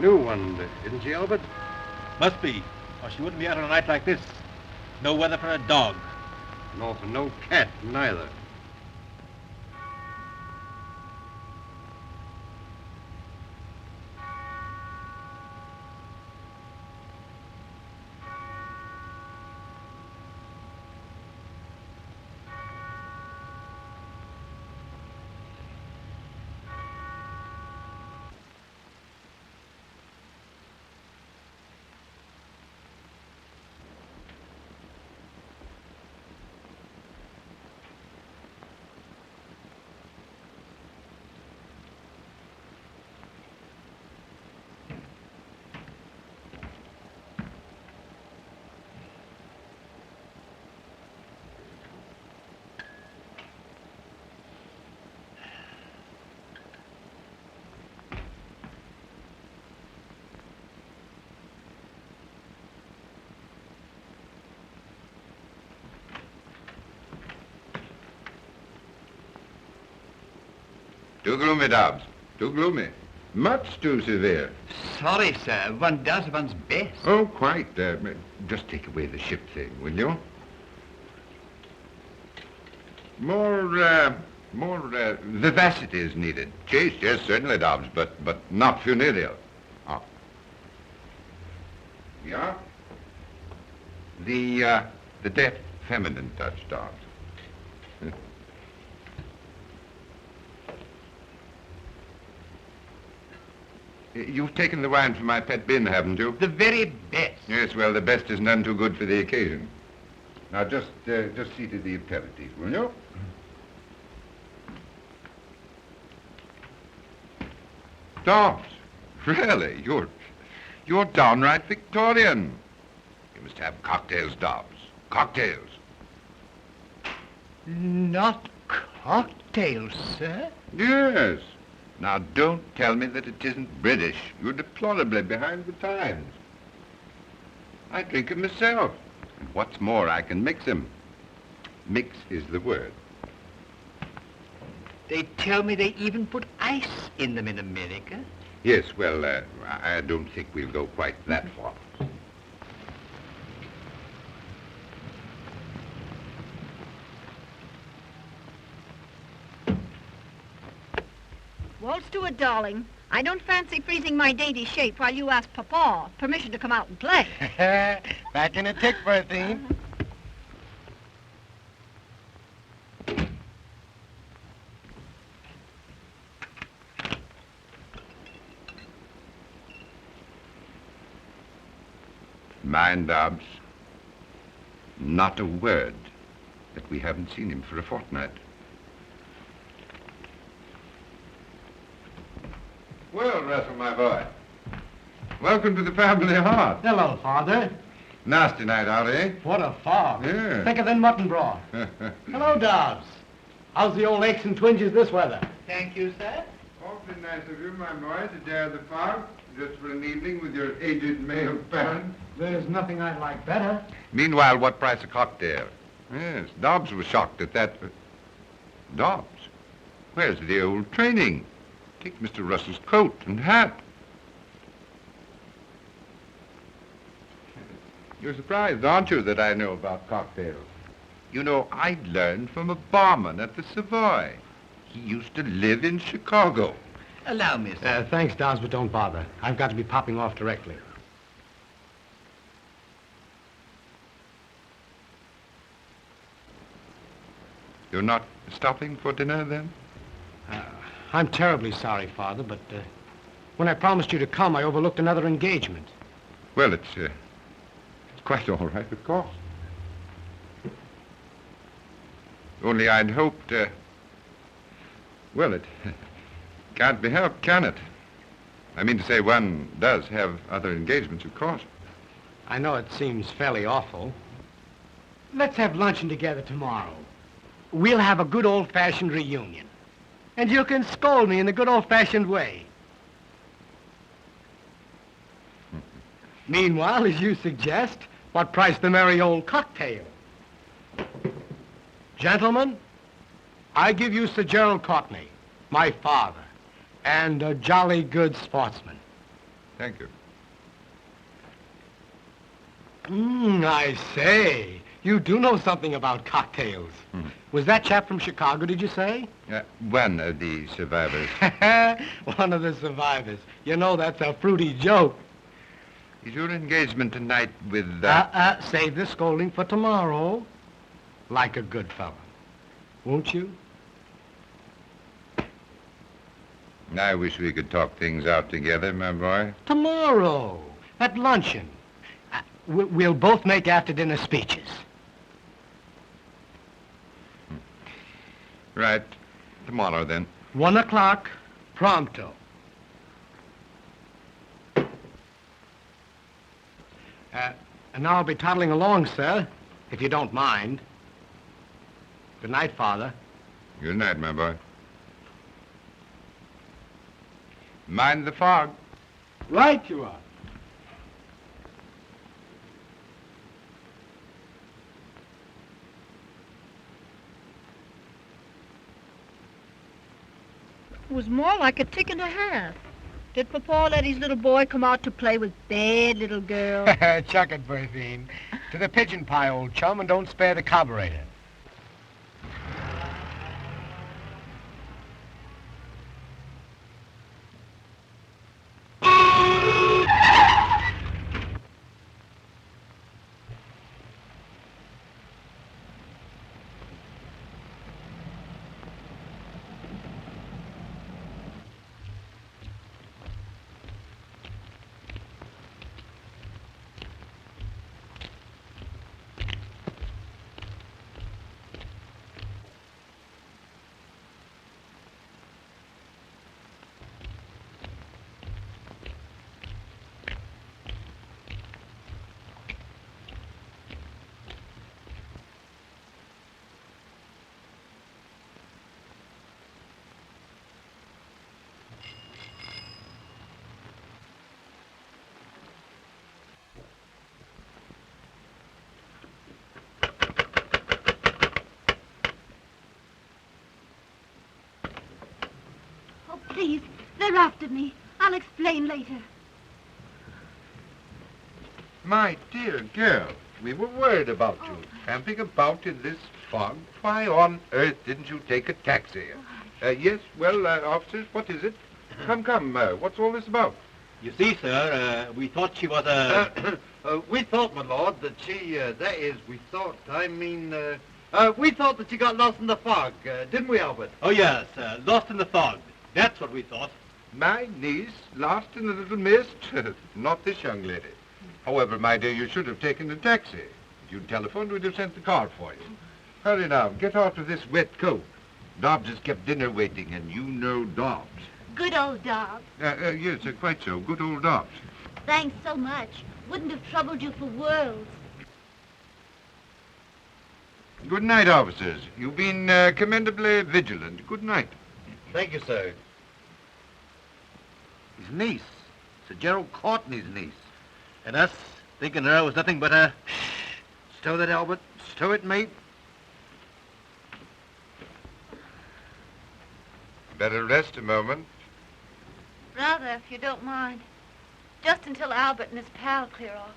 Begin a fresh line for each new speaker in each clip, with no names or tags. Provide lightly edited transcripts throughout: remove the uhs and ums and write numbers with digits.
New one, isn't she, Albert?
Must be, or she wouldn't be out on a night like this. No weather for a dog.
Nor for no cat, neither.
Too gloomy, Dobbs. Too gloomy. Much too severe.
Sorry, sir. One does one's best.
Oh, quite. Just take away the ship thing, will you? More vivacity is needed. Chase, yes, certainly, Dobbs, but not funereal. Oh. Yeah? The deft feminine touch, Dobbs. You've taken the wine from my pet bin, haven't you?
The very best.
Yes, well, the best is none too good for the occasion. Now, just see to the aperitif, will you? Dobbs, really, you're downright Victorian. You must have cocktails, Dobbs. Cocktails.
Not cocktails, sir?
Yes. Now, don't tell me that it isn't British. You're deplorably behind the times. I drink 'em myself. And what's more, I can mix 'em. Mix is the word.
They tell me they even put ice in them in America.
Yes, well, I don't think we'll go quite that far.
Waltz to it, darling. I don't fancy freezing my dainty shape while you ask Papa permission to come out and play.
Back in a tick for a theme.
Mind, Dobbs, not a word that we haven't seen him for a fortnight. Well, Russell, my boy, welcome to the family hearth.
Hello, Father.
Nasty night out, eh?
What a fog.
Yeah.
Thicker than mutton broth. Hello, Dobbs. How's the old aches and twinges this weather?
Thank you, sir.
Awfully nice of you, my boy, to dare the fog, just for an evening with your aged male parent.
There's nothing I'd like better.
Meanwhile, what price a cocktail? Yes, Dobbs was shocked at that. Dobbs, where's the old training? Take Mr. Russell's coat and hat. You're surprised, aren't you, that I know about cocktails? You know, I learned from a barman at the Savoy. He used to live in Chicago.
Allow me, sir.
Thanks, Dobbs, but don't bother. I've got to be popping off directly.
You're not stopping for dinner, then?
I'm terribly sorry, Father, but when I promised you to come, I overlooked another engagement.
Well, it's quite all right, of course. Only I'd hoped, well, it can't be helped, can it? I mean to say, one does have other engagements, of course.
I know it seems fairly awful. Let's have luncheon together tomorrow. We'll have a good old-fashioned reunion. And you can scold me in the good old-fashioned way. Meanwhile, as you suggest, what price the merry old cocktail? Gentlemen, I give you Sir Gerald Courtney, my father, and a jolly good sportsman.
Thank you.
I say, you do know something about cocktails. Was that chap from Chicago, did you say?
One of the survivors.
One of the survivors. You know, that's a fruity joke.
Is your engagement tonight with...
Save the scolding for tomorrow. Like a good fella. Won't you?
I wish we could talk things out together, my boy.
Tomorrow, at luncheon. We'll both make after-dinner speeches.
Right. Tomorrow, then.
1 o'clock, pronto. And now I'll be toddling along, sir, if you don't mind. Good night, Father.
Good night, my boy. Mind the fog.
Right you are.
It was more like a tick and a half. Did Papa let his little boy come out to play with bad little girls?
Chuck it, Berthine. To the pigeon pie, old chum, and don't spare the carburetor.
Please, they're after me. I'll explain later.
My dear girl, we were worried about you. Tramping about in this fog. Why on earth didn't you take a taxi? Yes, well, officers, what is it? Come, what's all this about?
You see, sir, we thought she was a...
We thought, my lord, that she, we thought that she got lost in the fog, didn't we, Albert?
Oh, yes, lost in the fog. That's what we thought.
My niece, lost in the little mist? Not this young lady. However, my dear, you should have taken a taxi. If you'd telephoned, we'd have sent the car for you. Hurry now, get out of this wet coat. Dobbs has kept dinner waiting, and you know Dobbs.
Good old Dobbs.
Yes, quite so. Good old Dobbs.
Thanks so much. Wouldn't have troubled you for worlds.
Good night, officers. You've been commendably vigilant. Good night.
Thank you, sir. His niece. Sir Gerald Courtney's niece.
And us, thinking her was nothing but a...
Stow that, Albert. Stow it, mate.
Better rest a moment.
Rather, if you don't mind. Just until Albert and his pal clear off.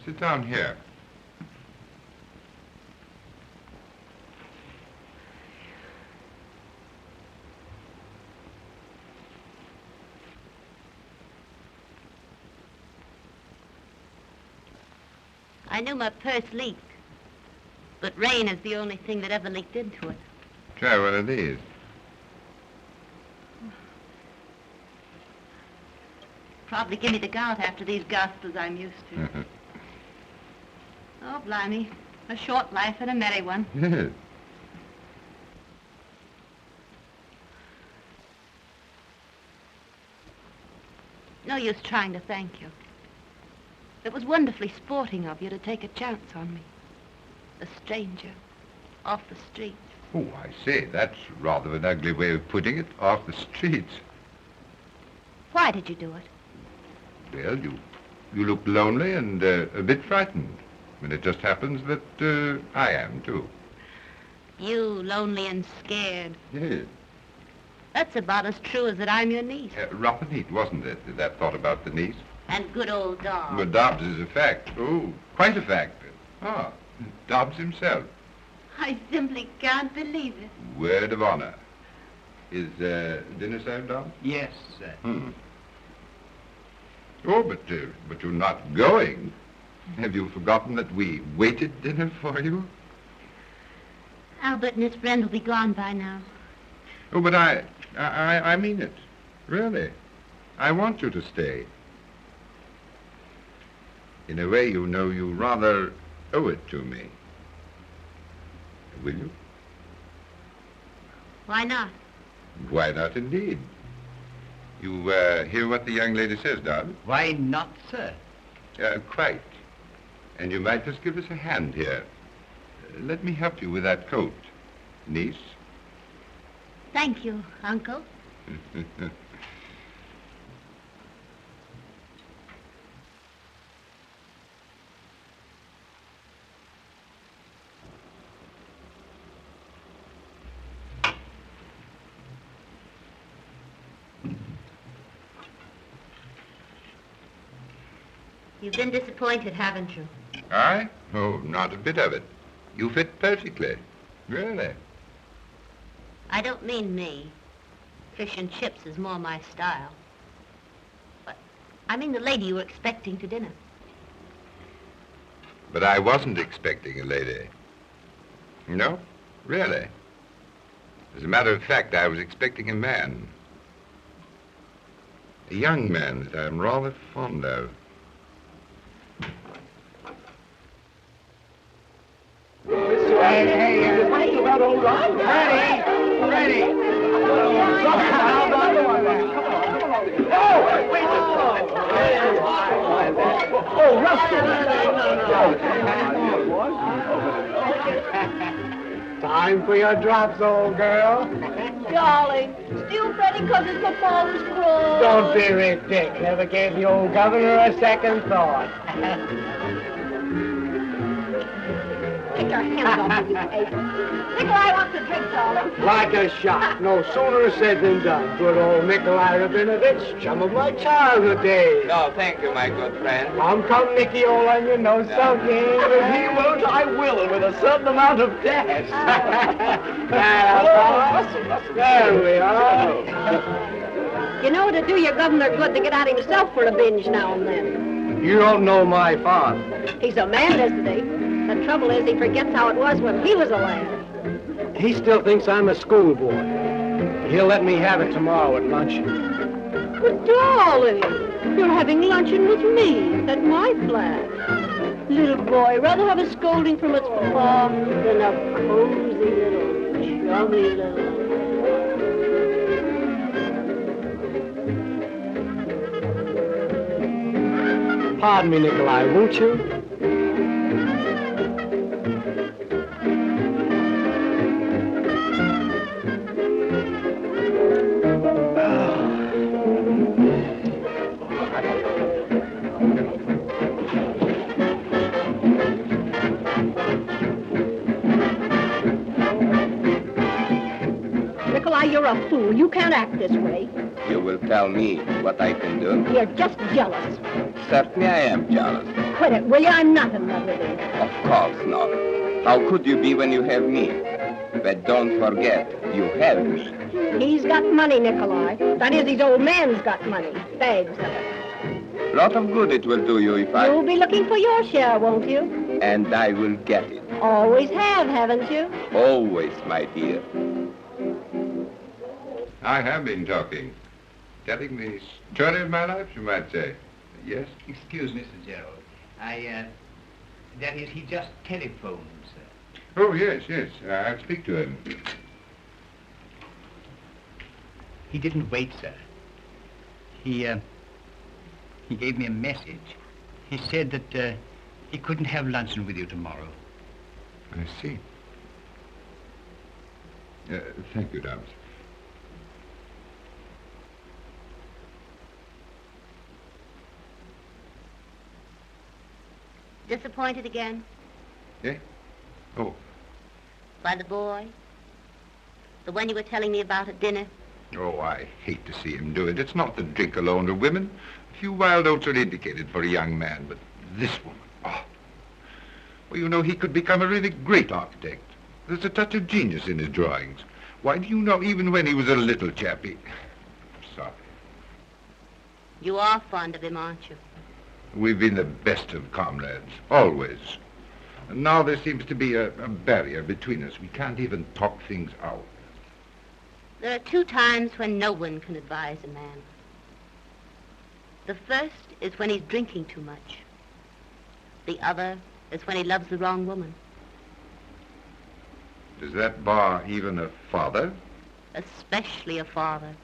Sit down here.
I knew my purse leaked, but rain is the only thing that ever leaked into it.
Try one of these.
Probably give me the gout after these gospels I'm used to. Oh, blimey. A short life and a merry one.
Yes.
No use trying to thank you. It was wonderfully sporting of you to take a chance on me. A stranger, off the street.
Oh, I say, that's rather an ugly way of putting it, off the streets.
Why did you do it?
Well, you look lonely and a bit frightened. And it just happens that I am, too.
You, lonely and scared.
Yes.
That's about as true as that I'm your niece.
Rough and neat, wasn't it, that thought about the niece?
And good old Dobbs.
But Dobbs is a fact. Oh, quite a fact. Ah, Dobbs himself.
I simply can't believe it.
Word of honor. Is dinner served, Dobbs?
Yes, sir.
Oh, but you're not going. Have you forgotten that we waited dinner for you?
Albert and his friend will be gone by now.
Oh, but I mean it. Really. I want you to stay. In a way, you know, you rather owe it to me. Will you?
Why not?
Why not, indeed? You hear what the young lady says, Dobbs?
Why not, sir?
Quite. And you might just give us a hand here. Let me help you with that coat, niece.
Thank you, Uncle. You've been disappointed, haven't you?
I? Oh, not a bit of it. You fit perfectly. Really.
I don't mean me. Fish and chips is more my style. But I mean the lady you were expecting to dinner.
But I wasn't expecting a lady. No, really. As a matter of fact, I was expecting a man. A young man that I'm rather fond of.
Hey, what's about all right? Ready. Oh, Rusty. Time for your drops, old girl.
Darling, still fretting because his papa's cross.
Don't be ridiculous. Never gave the old governor a second thought.
Get your hands off me, you ape. Nikolai wants a drink, darling.
Like a shot. No sooner said than done. Good old Nikolai Rabinovich, chum of my childhood days.
No, thank you, my good friend.
Come, Nicky, old onion, no soaking.
If he won't, I will, and with a certain amount of dash.
There we are.
You know, to do your governor good to get out himself for a binge now and then.
You don't know my father.
He's a man, isn't he? The trouble is he forgets how it was when he was a lad.
He still thinks I'm a schoolboy. But he'll let me have it tomorrow at luncheon.
But darling, you're having luncheon with me at my flat. Little boy, rather have a scolding from its papa than a cozy little, chummy little.
Pardon me, Nikolai, won't you?
Nikolai, you're a fool. You can't act this way.
You will tell me what I can do?
You're just jealous.
Certainly I am jealous.
Quit it, will you? I'm not in love with you.
Of course not. How could you be when you have me? But don't forget, you have me.
He's got money, Nikolai. That is, his old man's got money. Bags of it.
Lot of good it will do you if I...
You'll be looking for your share, won't you?
And I will get it.
Always have, haven't you?
Always, my dear.
I have been talking. Telling the story of my life, you might say. Yes?
Excuse me, Mr. Gerald. That is, he just telephoned, sir.
Oh, yes. I'll speak to him.
He didn't wait, sir. He gave me a message. He said that he couldn't have luncheon with you tomorrow.
I see. Thank you, Dobbs.
Disappointed again?
Eh? Oh.
By the boy? The one you were telling me about at dinner?
Oh, I hate to see him do it. It's not the drink alone or women. A few wild oats are indicated for a young man, but this woman, oh. Well, you know, he could become a really great architect. There's a touch of genius in his drawings. Why, do you know, even when he was a little chappie... Sorry.
You are fond of him, aren't you?
We've been the best of comrades, always. And now there seems to be a barrier between us. We can't even talk things out.
There are 2 times when no one can advise a man. The first is when he's drinking too much. The other is when he loves the wrong woman.
Does that bar even a father?
Especially a father.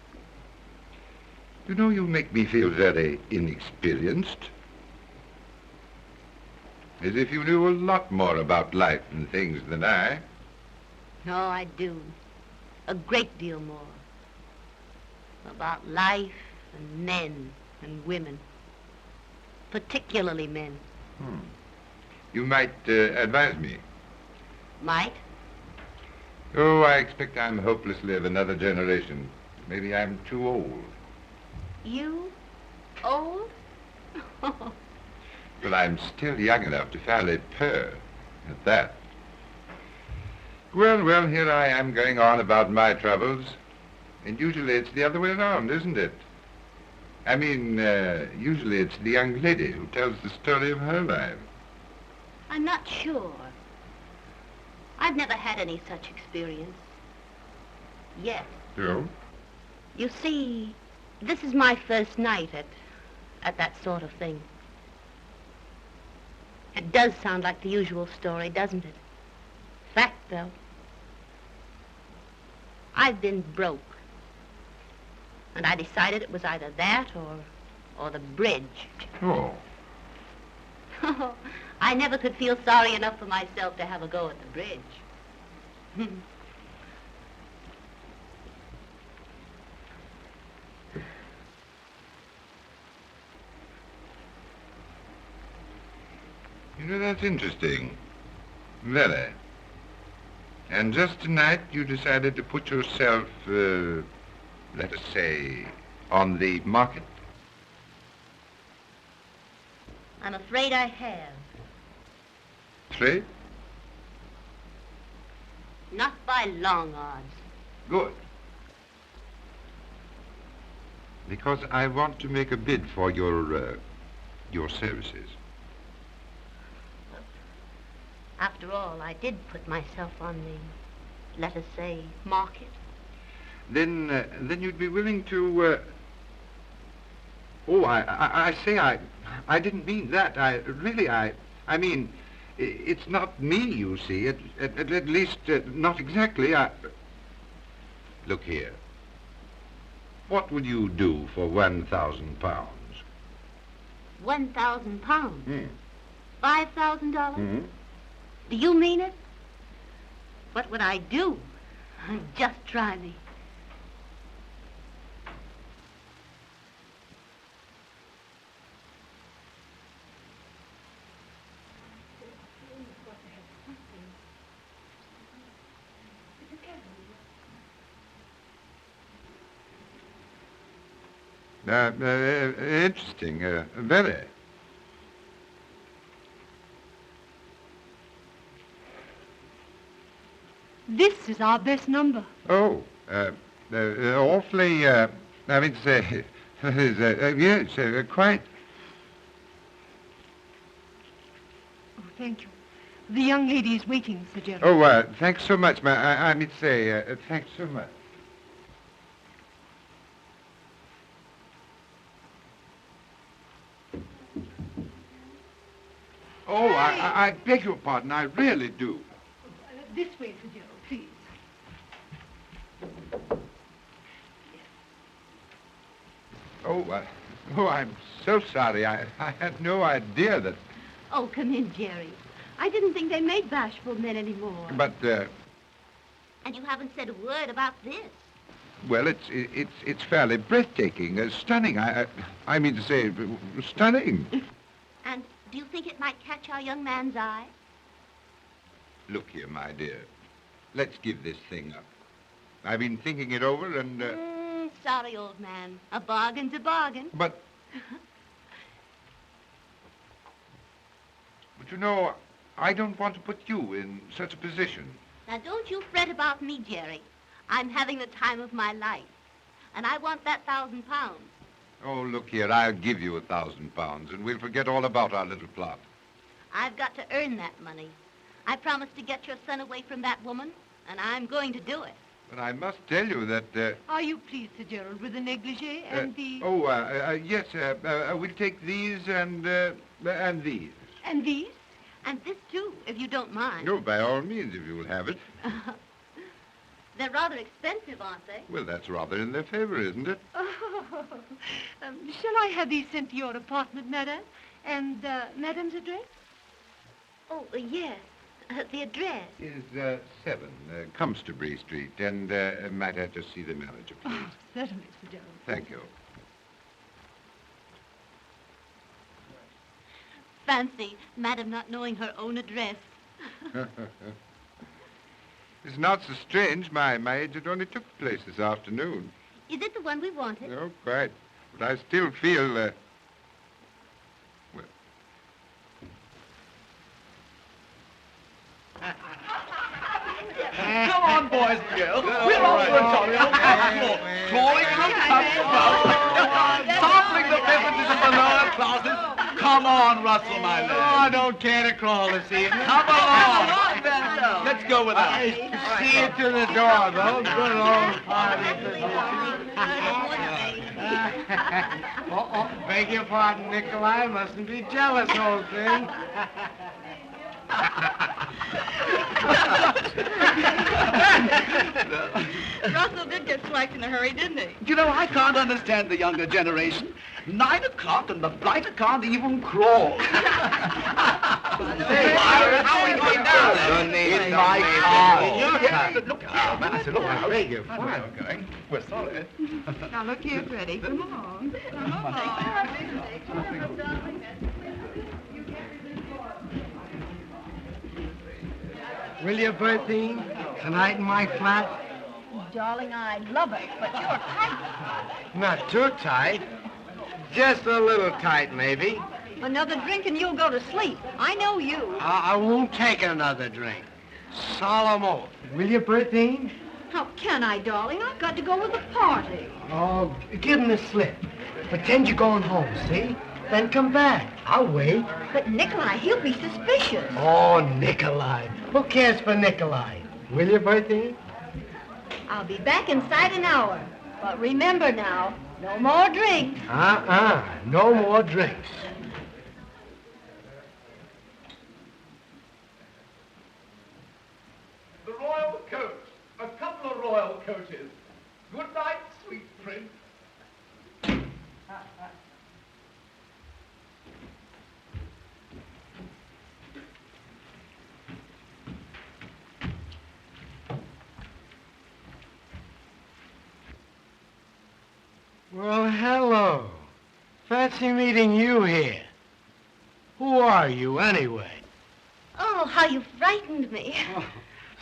You know, you make me feel very inexperienced. As if you knew a lot more about life and things than I.
No, I do. A great deal more. About life and men and women. Particularly men.
You might advise me.
Might?
Oh, I expect I'm hopelessly of another generation. Maybe I'm too old.
You? Old?
But I'm still young enough to fairly purr at that. Well, here I am going on about my troubles. And usually it's the other way around, isn't it? I mean, usually it's the young lady who tells the story of her life.
I'm not sure. I've never had any such experience. Yet.
So?
You see, this is my first night at that sort of thing. It does sound like the usual story, doesn't it? Fact, though. I've been broke. And I decided it was either that or the bridge.
Oh.
I never could feel sorry enough for myself to have a go at the bridge.
You know, that's interesting. Very. And just tonight you decided to put yourself, let us say, on the market?
I'm afraid I have.
Trade?
Not by long odds.
Good. Because I want to make a bid for your services.
After all, I did put myself on the, let us say, market.
Then you'd be willing to, Oh, I say I didn't mean that. I mean, it's not me, you see. At least, not exactly. Look here. What would you do for 1,000 pounds?
1,000 pounds?
Hmm.
$5,000? Do you mean it? What would I do? Just try me.
Interesting, very.
This is our best number.
Oh, awfully, I mean to say, yes, quite.
Oh, thank you. The young lady is waiting, Sir Gerald.
Oh, thanks so much, I mean to say, thanks so much. Oh, I beg your pardon, I really do.
This way, Sir Gerald, please.
Oh, I'm so sorry. I had no idea that...
Oh, come in, Jerry. I didn't think they made bashful men anymore.
But,
And you haven't said a word about this.
well, it's fairly breathtaking, stunning. I mean to say, stunning.
And do you think it might catch our young man's eye?
Look here, my dear. let's give this thing up. I've been thinking it over and...
Sorry, old man. A bargain's a bargain.
But you know, I don't want to put you in such a position.
Now, don't you fret about me, Jerry. I'm having the time of my life. And I want that £1,000.
Oh, look here, I'll give you £1,000 and we'll forget all about our little plot.
I've got to earn that money. I promised to get your son away from that woman, and I'm going to do it.
But I must tell you that...
Are you pleased, Sir Gerald, with the negligee and the...
Yes, we'll take these and these.
And these?
And this, too, if you don't mind.
No, by all means, if you'll have it.
They're rather expensive, aren't they?
Well, that's rather in their favor, isn't it?
Shall I have these sent to your apartment, madame? And madame's address?
Oh, yes. The address.
Is 7 Comstobury Street, and might I just see the manager, please?
Oh, certainly, Sir Gerald.
Thank you.
Fancy, Madame not knowing her own address.
It's not so strange. My agent only took the place this afternoon.
Is it the one we wanted?
No, quite. But I still feel, well...
Come on, boys and girls. We're off for a jolly old floor. Clawing in the cups about. Sampling the beverages of the lower classes. Come on, Russell, my
Oh,
lad.
I don't care to crawl this evening.
Come along. Let's go with us.
See you to the door, though. Good old party. Beg your pardon, Nikolai. Mustn't be jealous, old thing.
Russell did get slack in a hurry, didn't he?
You know, I can't understand the younger generation. 9 o'clock and the blighter can't even crawl.
Hey, how are we going down there?
In my car.
In your car?
Look, I said, look,
I beg your pardon.
we're going. We're sorry.
Now, look here, Freddie. Come along. Come along.
Will you, Bertine? Tonight in my flat?
Darling, I love it, but you're tight.
Not too tight. Just a little tight, maybe.
Another drink and you'll go to sleep. I know you.
I won't take another drink. Solemn oath. Will you, Bertine?
How can I, darling? I've got to go with the party.
Oh, give him the slip. Pretend you're going home, see? Then come back. I'll wait.
But Nikolai, he'll be suspicious.
Oh, Nikolai. Who cares for Nikolai? Will you, Bertine?
I'll be back inside an hour. But remember now, no more drinks.
No more drinks.
The royal coach. A couple of royal coaches. Good night, sweet prince.
Well, hello. Fancy meeting you here. Who are you, anyway?
Oh, how you frightened me.
Oh,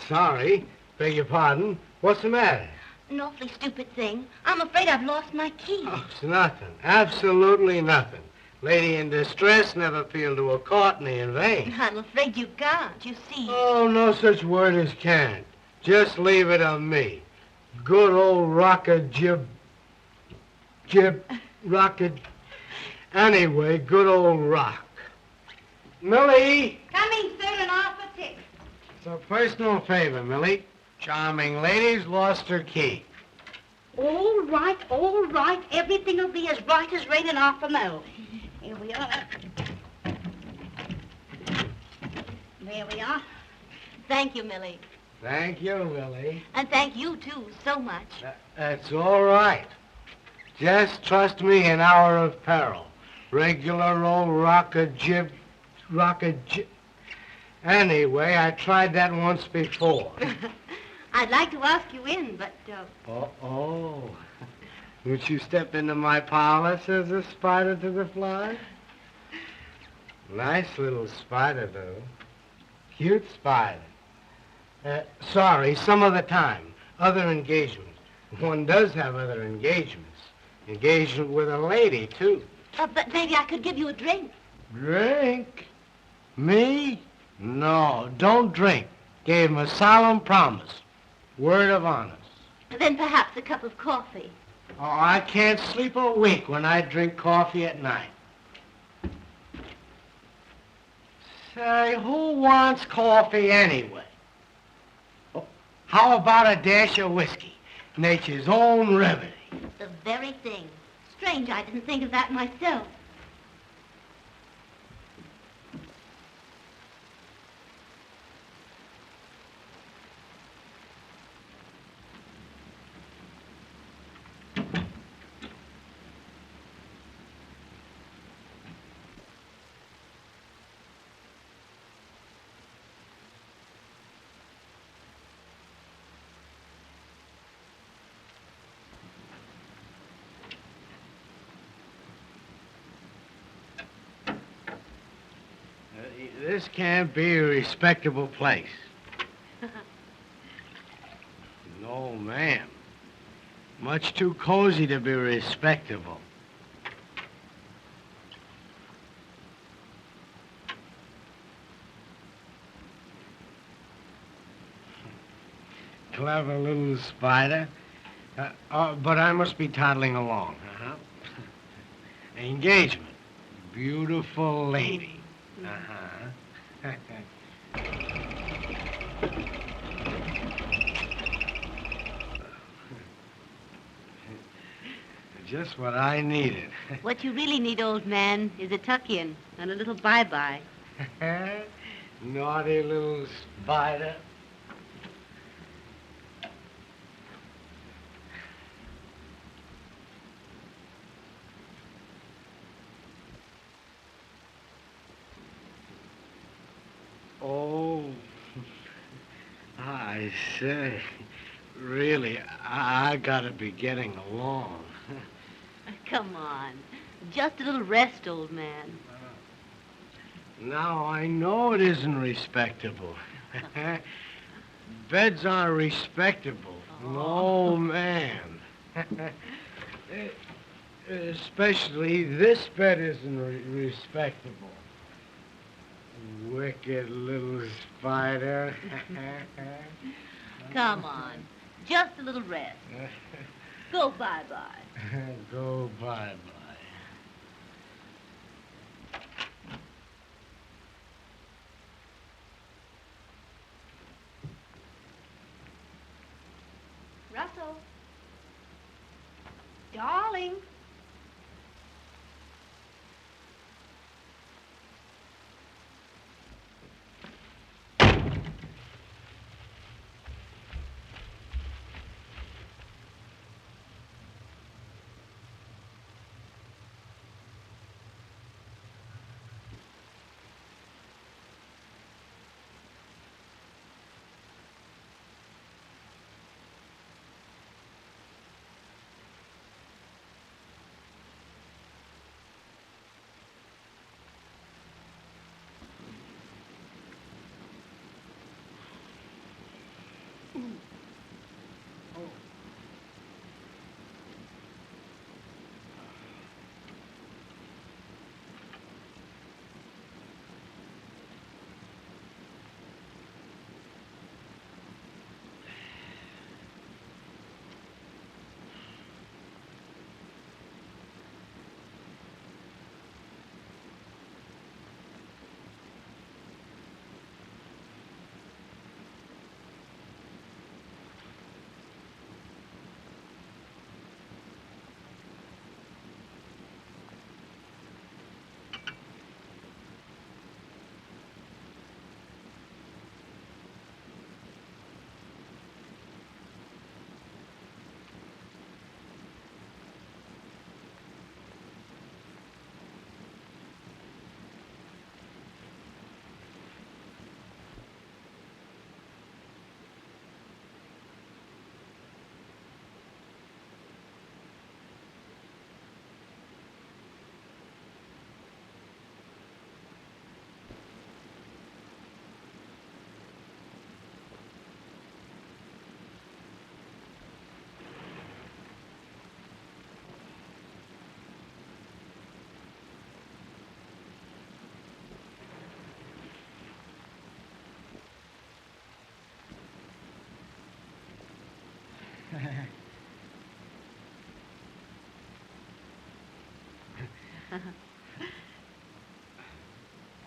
sorry. Beg your pardon. What's the matter?
An awfully stupid thing. I'm afraid I've lost my key.
Oh, it's nothing. Absolutely nothing. Lady in distress never appealed to a courtney in vain.
I'm afraid you can't, you see.
Oh, no such word as can't. Just leave it on me. Good old rocket rocket. Anyway, good old rock. Millie!
Coming soon and off a tick.
It's a personal favor, Millie. Charming lady's lost her key.
All right, all right. Everything will be as right as raining off a mill. Here we are. There we are. Thank you, Millie.
Thank you, Millie.
And thank you, too, so much.
That's all right. Just trust me in hour of peril. Regular old rocket. Anyway, I tried that once before.
I'd like to ask you in, but,
Oh. Would you step into my parlor, says the spider to the fly? Nice little spider, though. Cute spider. Sorry, some other time. Other engagements. One does have other engagements. Engagement with a lady, too.
But maybe I could give you a drink.
Drink? Me? No, don't drink. Gave him a solemn promise. Word of honor.
Then perhaps a cup of coffee.
Oh, I can't sleep a wink when I drink coffee at night. Say, who wants coffee anyway? Oh, how about a dash of whiskey? Nature's own remedy.
The very thing. Strange I didn't think of that myself.
This can't be a respectable place. No, ma'am. Much too cozy to be respectable. Clever little spider. But I must be toddling along. Engagement. Beautiful lady. Just what I needed.
What you really need, old man, is a tuck-in and a little bye-bye.
Naughty little spider. Oh, I say, really, I gotta be getting along.
Come on. Just a little rest, old man.
Now, I know it isn't respectable. Beds aren't respectable. No, man. Especially this bed isn't respectable. Wicked little spider.
Come on. Just a little rest. Go bye-bye.
Go bye-bye.
Russell. Darling.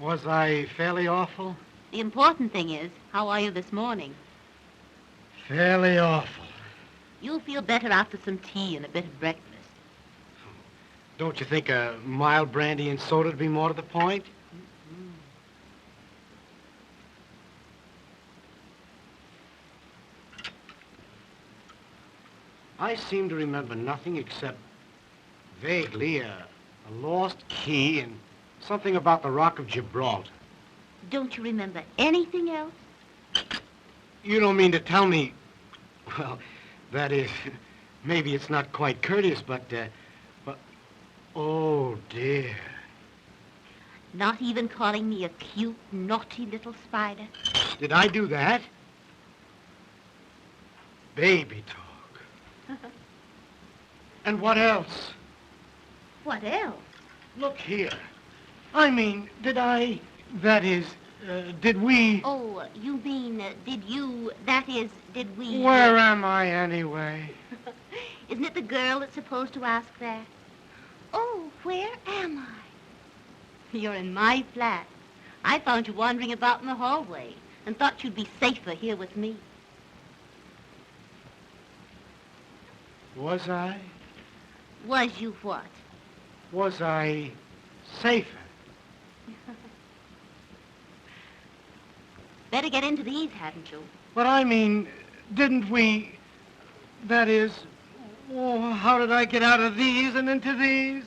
Was I fairly awful?
The important thing is, how are you this morning?
Fairly awful.
You'll feel better after some tea and a bit of breakfast.
Don't you think a mild brandy and soda would be more to the point? I seem to remember nothing except vaguely a lost key and something about the Rock of Gibraltar.
Don't you remember anything else?
You don't mean to tell me... Well, that is... Maybe it's not quite courteous, but... Oh, dear.
Not even calling me a cute, naughty little spider?
Did I do that? Baby talk. And what else?
What else?
Look here. I mean, did I... That is, did we...
Oh, you mean, did you... That is, did we...
Where am I, anyway?
Isn't it the girl that's supposed to ask that? Oh, where am I? You're in my flat. I found you wandering about in the hallway and thought you'd be safer here with me.
Was I?
Was you what?
Was I safer?
Better get into these, hadn't you?
But I mean, didn't we... That is... Oh, how did I get out of these and into these?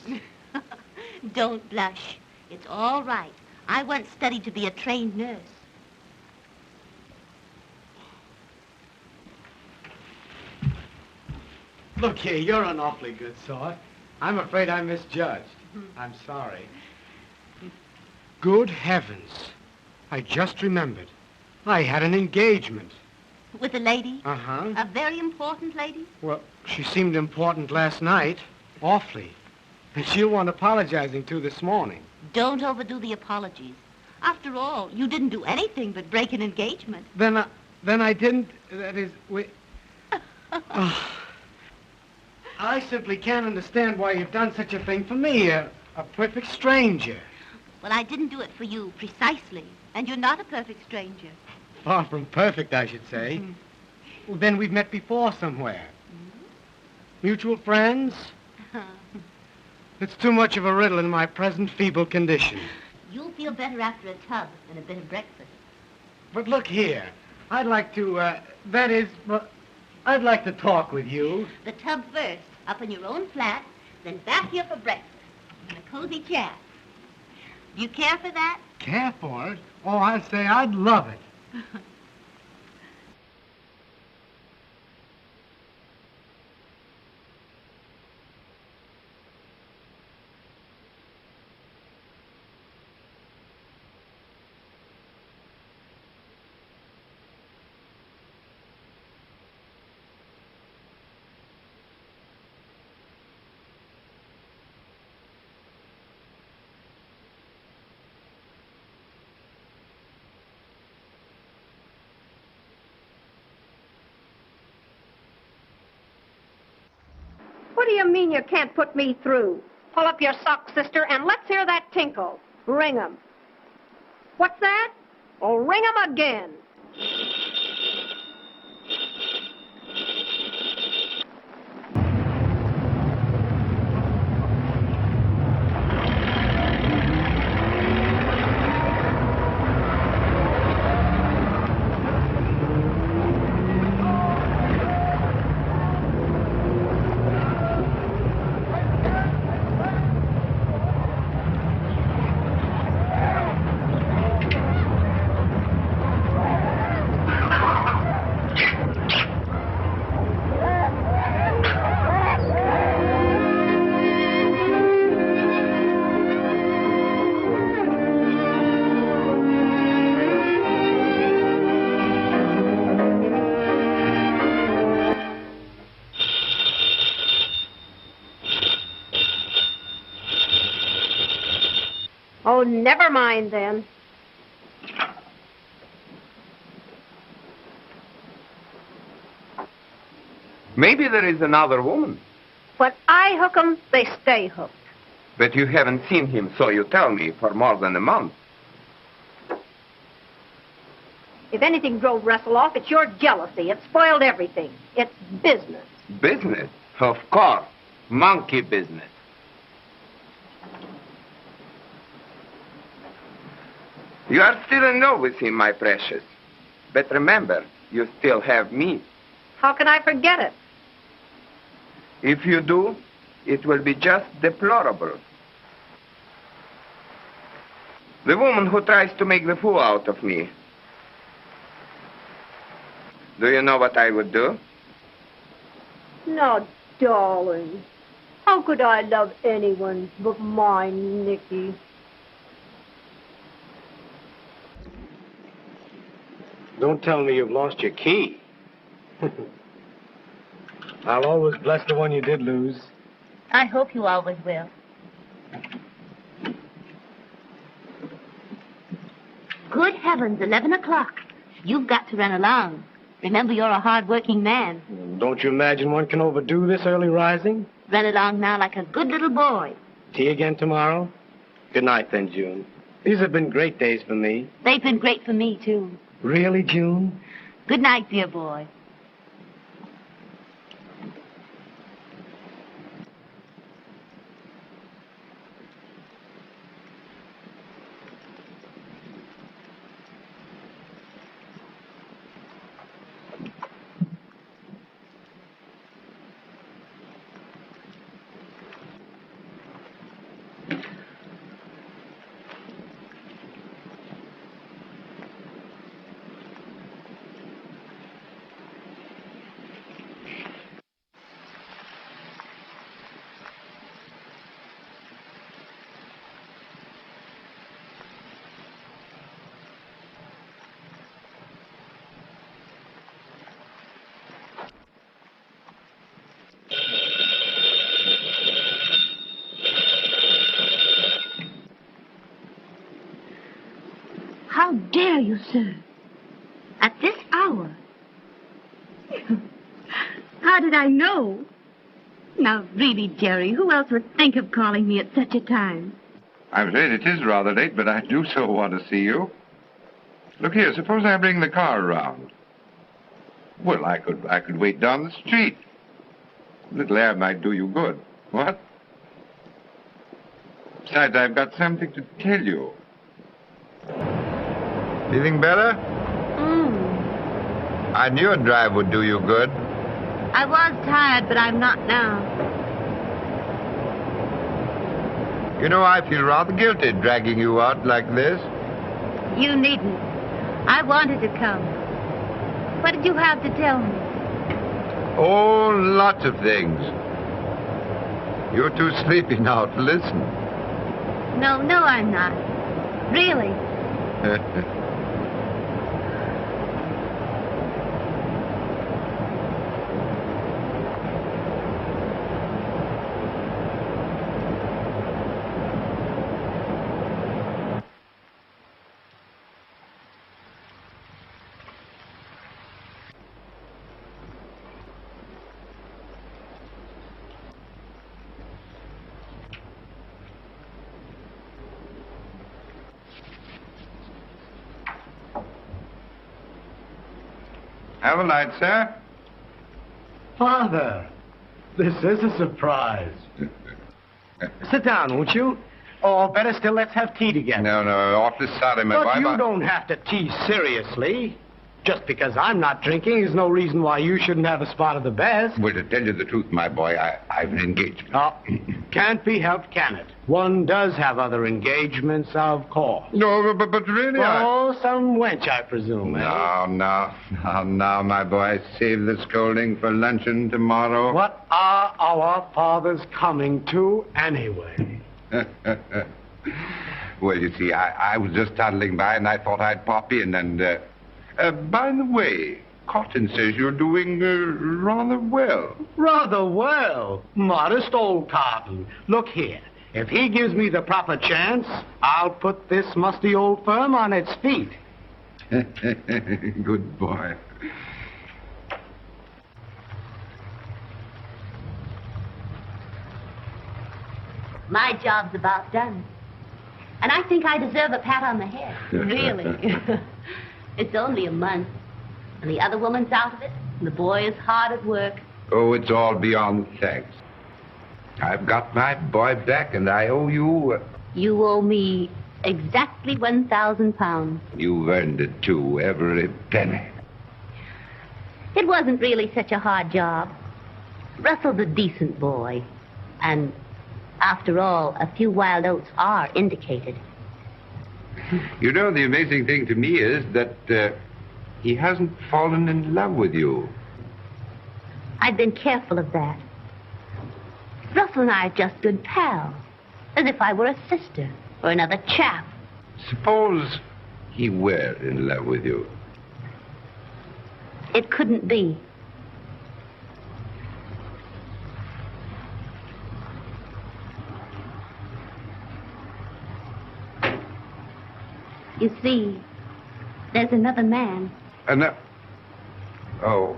Don't blush. It's all right. I once studied to be a trained nurse.
Look here, you're an awfully good sort. I'm afraid I misjudged. I'm sorry. Good heavens. I just remembered. I had an engagement.
With a lady?
Uh-huh.
A very important lady?
Well, she seemed important last night. Awfully. And she'll want apologizing to this morning.
Don't overdo the apologies. After all, you didn't do anything but break an engagement.
Then I didn't... That is... I simply can't understand why you've done such a thing for me, a perfect stranger.
Well, I didn't do it for you, precisely. And you're not a perfect stranger.
Far from perfect, I should say. Well, then we've met before somewhere. Mutual friends? It's too much of a riddle in my present feeble condition.
You'll feel better after a tub and a bit of breakfast.
But look here. I'd like to, I'd like to talk with you.
The tub first, up in your own flat, then back here for breakfast. And a cozy chat. Do you care for that?
Care for it? Oh, I'd say I'd love it.
What do you mean you can't put me through? Pull up your socks, sister, and let's hear that tinkle. Ring 'em. What's that? Oh, ring 'em again. Oh, never mind then.
Maybe there is another woman.
When I hook 'em, they stay hooked.
But you haven't seen him, so you tell me, for more than a month.
If anything drove Russell off, it's your jealousy. It spoiled everything. It's business.
Business? Of course. Monkey business. You are still in love with him, my precious. But remember, you still have me.
How can I forget it?
If you do, it will be just deplorable. The woman who tries to make the fool out of me. Do you know what I would do?
Now, darling, how could I love anyone but my Nicky?
Don't tell me you've lost your key. I'll always bless the one you did lose.
I hope you always will. Good heavens, 11 o'clock. You've got to run along. Remember, you're a hard-working man.
Don't you imagine one can overdo this early rising?
Run along now like a good little boy.
Tea again tomorrow? Good night, then, June. These have been great days for me.
They've been great for me, too.
Really, June?
Good night, dear boy. How dare you, sir? At this hour? How did I know? Now, really, Jerry, who else would think of calling me at such a time?
I'm afraid it is rather late, but I do so want to see you. Look here, suppose I bring the car around. Well, I could wait down the street. A little air might do you good. What? Besides, I've got something to tell you. Feeling better? I knew a drive would do you good.
I was tired, but I'm not now.
You know, I feel rather guilty dragging you out like this.
You needn't. I wanted to come. What did you have to tell me?
Oh, lots of things. You're too sleepy now to listen.
No, I'm not. Really.
Have a light, sir.
Father, this is a surprise. Sit down, won't you? Or better still, let's have tea together.
No, awfully sorry, my
But
boy.
you don't have to tease seriously. Just because I'm not drinking is no reason why you shouldn't have a spot of the best.
Well, to tell you the truth, my boy, I've an engagement.
Oh, can't be helped, can it? One does have other engagements, of course.
No, but really,
Oh, some wench, I presume, eh?
No, my boy. Save the scolding for luncheon tomorrow.
What are our fathers coming to, anyway?
Well, you see, I was just toddling by, and I thought I'd pop in, and, by the way, Cotton says you're doing rather well.
Rather well. Modest old Cotton. Look here. If he gives me the proper chance, I'll put this musty old firm on its feet.
Good boy.
My job's about done. And I think I deserve a pat on the head. Really. It's only a month. And the other woman's out of it, and the boy is hard at work.
Oh, it's all beyond thanks. I've got my boy back, and I owe you...
You owe me exactly 1,000 pounds.
You've earned it, too, every penny.
It wasn't really such a hard job. Russell's a decent boy. And after all, a few wild oats are indicated.
You know, the amazing thing to me is that he hasn't fallen in love with you.
I've been careful of that. Russell and I are just good pals, as if I were a sister or another chap.
Suppose he were in love with you.
It couldn't be. You see, there's another man.
Oh.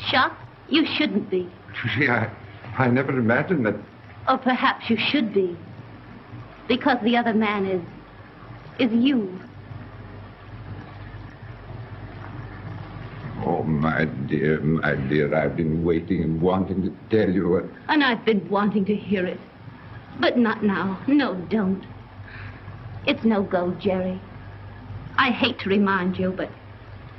Shocked? You shouldn't be.
Gee, I never imagined that.
Or perhaps you should be. Because the other man is you.
Oh, my dear, I've been waiting and wanting to tell you what...
And I've been wanting to hear it. But not now. No, don't. It's no go, Jerry. I hate to remind you, but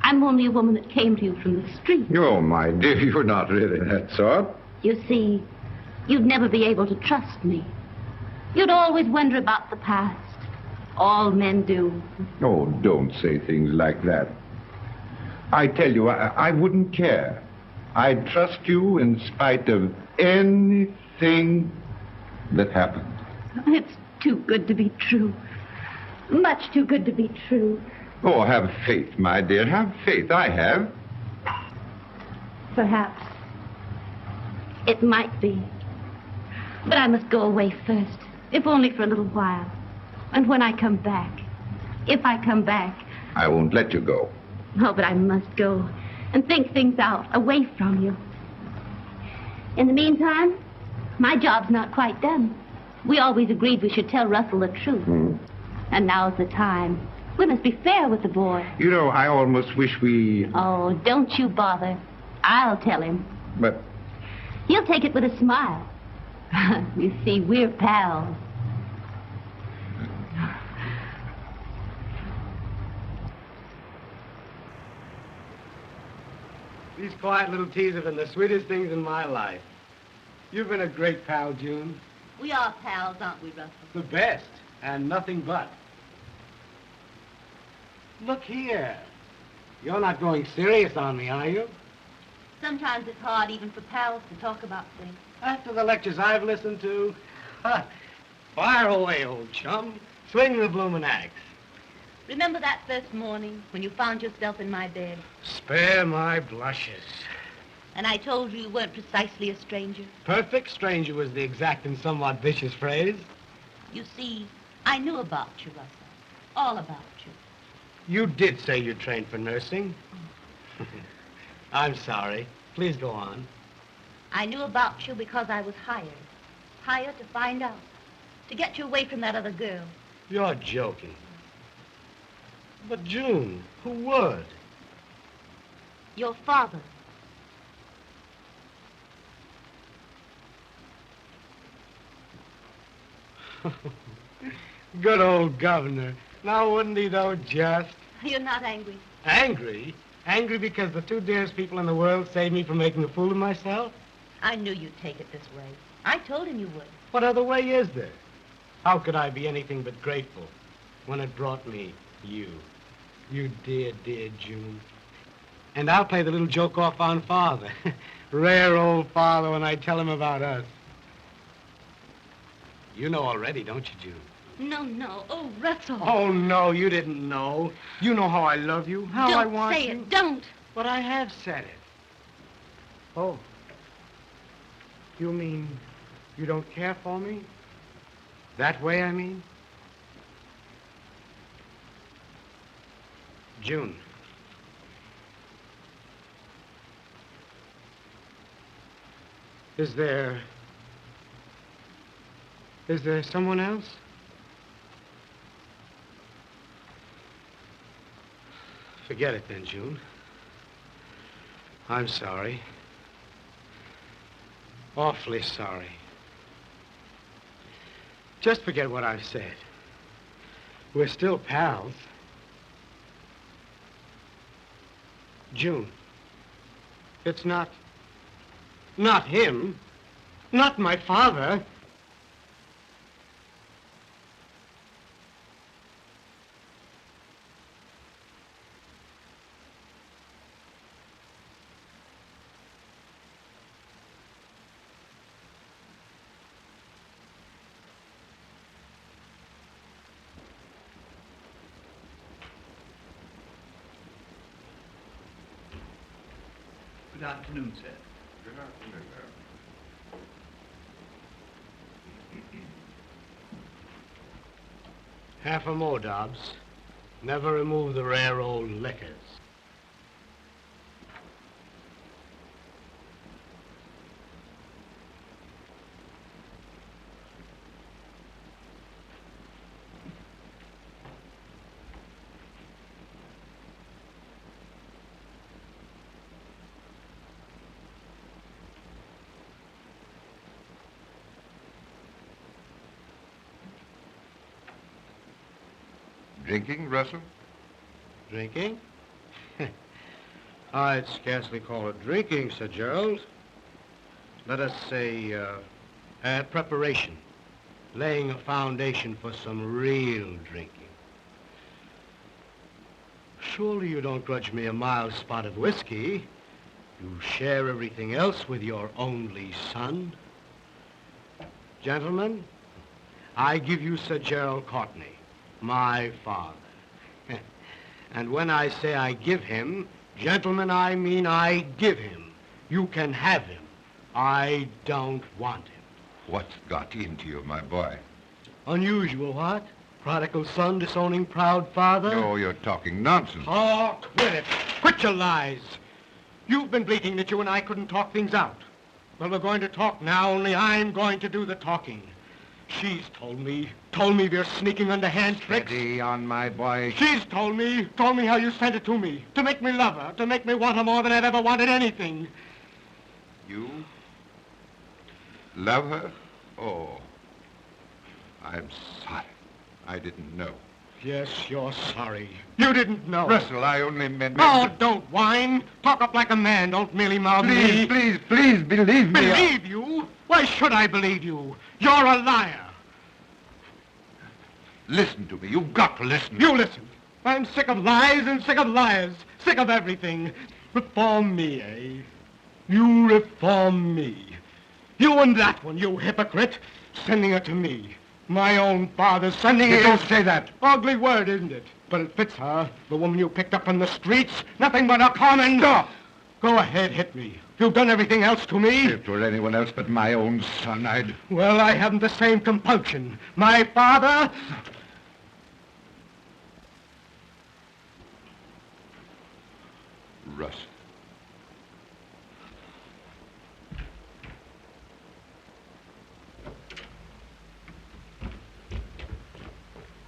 I'm only a woman that came to you from the street.
Oh, my dear, you're not really that sort.
You see, you'd never be able to trust me. You'd always wonder about the past. All men do.
Oh, don't say things like that. I tell you, I wouldn't care. I'd trust you in spite of anything that happened.
It's too good to be true. Much too good to be true.
Oh, have faith, my dear. Have faith. I have.
Perhaps. It might be. But I must go away first, if only for a little while. And when I come back, if I come back...
I won't let you go.
Oh, but I must go and think things out, away from you. In the meantime, my job's not quite done. We always agreed we should tell Russell the truth. And now's the time. We must be fair with the boy.
You know, I almost wish we...
Oh, don't you bother. I'll tell him.
But...
He'll take it with a smile. You see, we're pals.
These quiet little teas have been the sweetest things in my life. You've been a great pal, June.
We are pals, aren't we, Russell?
The best, and nothing but. Look here. You're not going serious on me, are you?
Sometimes it's hard even for pals to talk about things.
After the lectures I've listened to, fire away, old chum. Swing the bloomin' axe.
Remember that first morning when you found yourself in my bed?
Spare my blushes.
And I told you you weren't precisely a stranger?
Perfect stranger was the exact and somewhat vicious phrase.
You see, I knew about you, Russell. All about you.
You did say you trained for nursing. I'm sorry. Please go on.
I knew about you because I was hired. Hired to find out. To get you away from that other girl.
You're joking. But, June, who would?
Your father.
Good old governor. Now, wouldn't he, though, just?
You're not angry.
Angry? Angry because the two dearest people in the world saved me from making a fool of myself?
I knew you'd take it this way. I told him you would.
What other way is there? How could I be anything but grateful when it brought me you? You dear, dear June. And I'll play the little joke off on Father. Rare old Father when I tell him about us. You know already, don't you, June?
No, no. Oh, Russell.
Oh, no, you didn't know. You know how I love you, how I want you.
Don't say it. Don't.
But I have said it. Oh. You mean you don't care for me? That way, I mean? June. Is there Is there someone else? Forget it then, June. I'm sorry. Awfully sorry. Just forget what I've said. We're still pals. June, it's not him, not my father.
Good afternoon, sir.
Good afternoon,
Half a more, Dobbs. Never remove the rare old liquors.
Drinking, Russell?
Drinking? I'd scarcely call it drinking, Sir Gerald. Let us say, preparation. Laying a foundation for some real drinking. Surely you don't grudge me a mild spot of whiskey. You share everything else with your only son. Gentlemen, I give you Sir Gerald Courtney, my father. And when I say I give him, gentlemen, I mean I give him. You can have him. I don't want him.
What's got into you, my boy?
Unusual, what? Prodigal son disowning proud father?
No, you're talking nonsense.
Oh, quit it. Quit your lies. You've been bleating that you and I couldn't talk things out. Well, we're going to talk now, only I'm going to do the talking. She's told me of your sneaking underhand tricks.
Steady on, my boy.
She's told me how you sent it to me, to make me love her, to make me want her more than I've ever wanted anything.
You love her? Oh, I'm sorry. I didn't know.
Yes, you're sorry. You didn't know.
Russell, I only meant...
Oh, don't whine. Talk up like a man. Don't merely mouth me.
Please believe me.
Believe you? Why should I believe you? You're a liar.
Listen to me. You've got to listen.
You listen. I'm sick of lies and sick of liars. Sick of everything. Reform me, eh? You reform me. You and that one, you hypocrite. Sending her to me. My own father sending her...
Don't say that.
Ugly word, isn't it? But it fits her. The woman you picked up in the streets. Nothing but a common... Go ahead, hit me. You've done everything else to me.
If it were anyone else but my own son, I'd...
Well, I haven't the same compunction. My father...
Russ.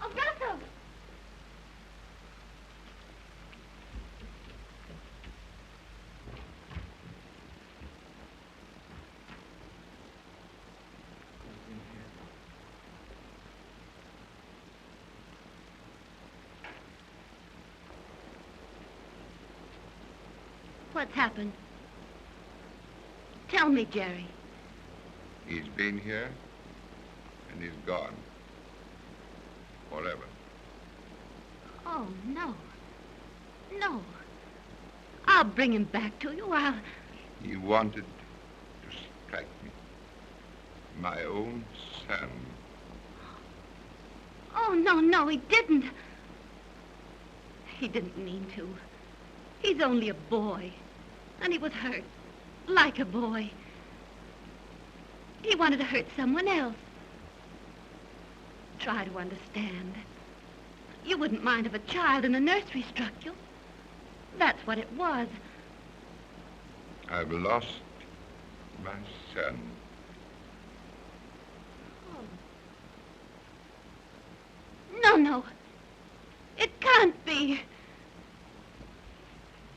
Augusto! What's happened? Tell me, Jerry.
He's been here, and he's gone. Forever.
Oh, no. No. I'll bring him back to you.
He wanted to strike me. My own son.
Oh, no, he didn't. He didn't mean to. He's only a boy. And he was hurt. Like a boy. He wanted to hurt someone else. Try to understand. You wouldn't mind if a child in the nursery struck you. That's what it was.
I've lost my son.
Oh, No. It can't be.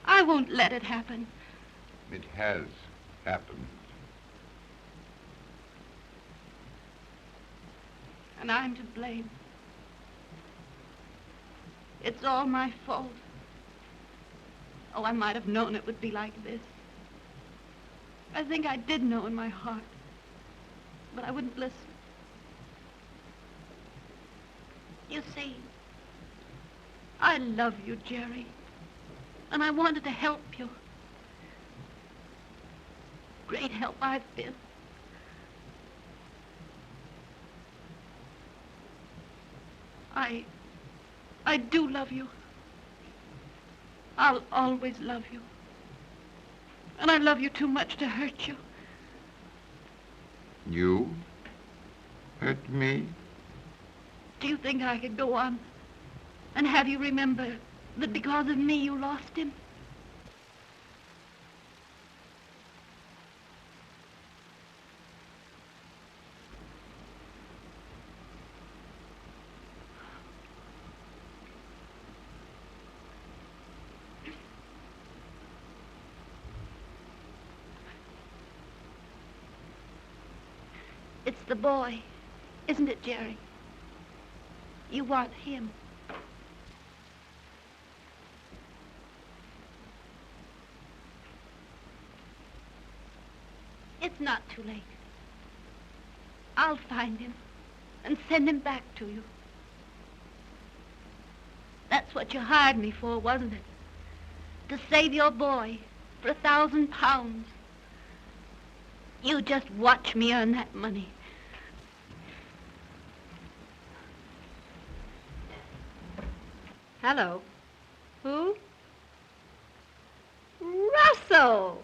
I won't let it happen.
It has happened.
And I'm to blame. It's all my fault. Oh, I might have known it would be like this. I think I did know in my heart. But I wouldn't listen. You see, I love you, Jerry. And I wanted to help you. Great help I've been. I do love you. I'll always love you. And I love you too much to hurt you.
You hurt me?
Do you think I could go on and have you remember that because of me you lost him? It's the boy, isn't it, Jerry? You want him. It's not too late. I'll find him and send him back to you. That's what you hired me for, wasn't it? To save your boy for £1,000. You just watch me earn that money.
Hello. Who? Russell!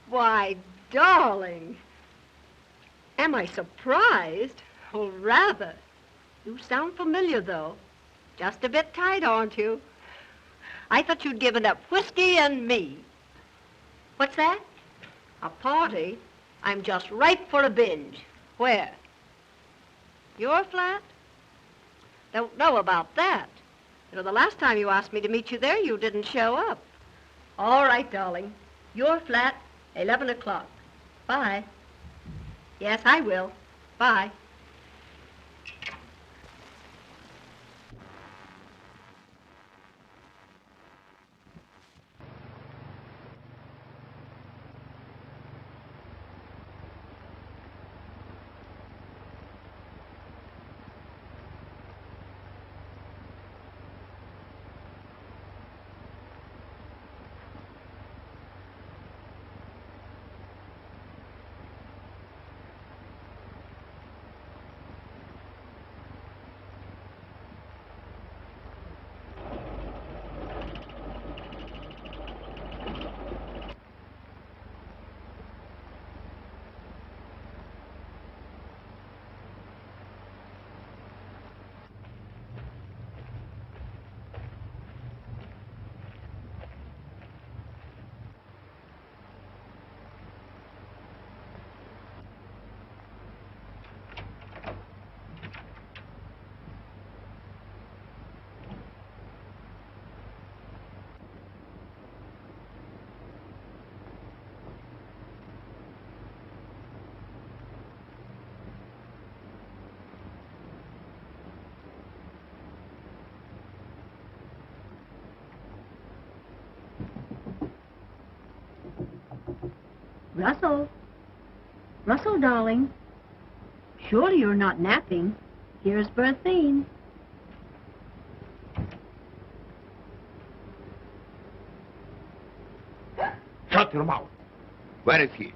Why, darling. Am I surprised? Oh, rather. You sound familiar, though. Just a bit tight, aren't you? I thought you'd given up whiskey and me. What's that? A party? I'm just ripe for a binge. Where? Your flat? Don't know about that. You know, the last time you asked me to meet you there, you didn't show up. All right, darling. Your flat, 11 o'clock. Bye. Yes, I will. Bye.
Russell. Russell, darling. Surely you're not napping. Here's Berthine.
Shut your mouth. Where is he?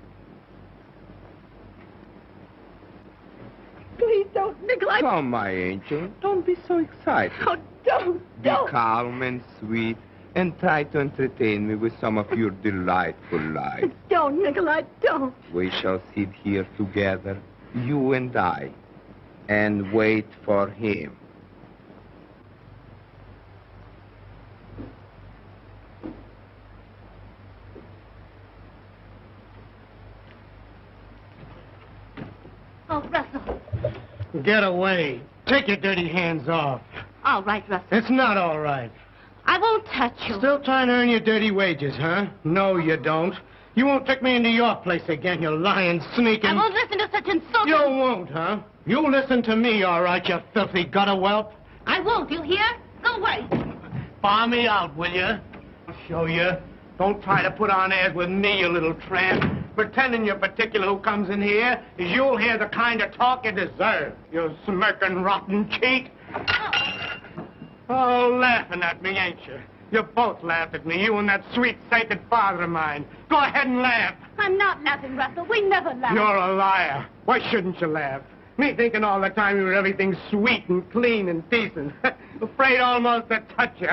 Please don't, Nikolai.
Come, my angel. Don't be so excited.
Oh, don't.
Be calm and sweet and try to entertain me with some of your delightful lies.
Don't, Nikolai, don't.
We shall sit here together, you and I, and wait for him.
Oh, Russell.
Get away. Take your dirty hands off.
All right, Russell.
It's not all right.
I won't touch you.
Still trying to earn your dirty wages, huh? No, you don't. You won't take me into your place again, you lying, sneaking...
I won't listen to such insulting...
You won't, huh? You listen to me, all right, you filthy gutter whelp.
I won't, you hear? Go away.
Bar me out, will you? I'll show you. Don't try to put on airs with me, you little tramp. Pretending you're particular who comes in here is you'll hear the kind of talk you deserve, you smirking, rotten cheat. Oh, laughing at me, ain't you? You both laughed at me, you and that sweet, sacred father of mine. Go ahead and laugh.
I'm not laughing, Russell. We never laugh.
You're a liar. Why shouldn't you laugh? Me thinking all the time you were everything sweet and clean and decent. Afraid almost to touch you.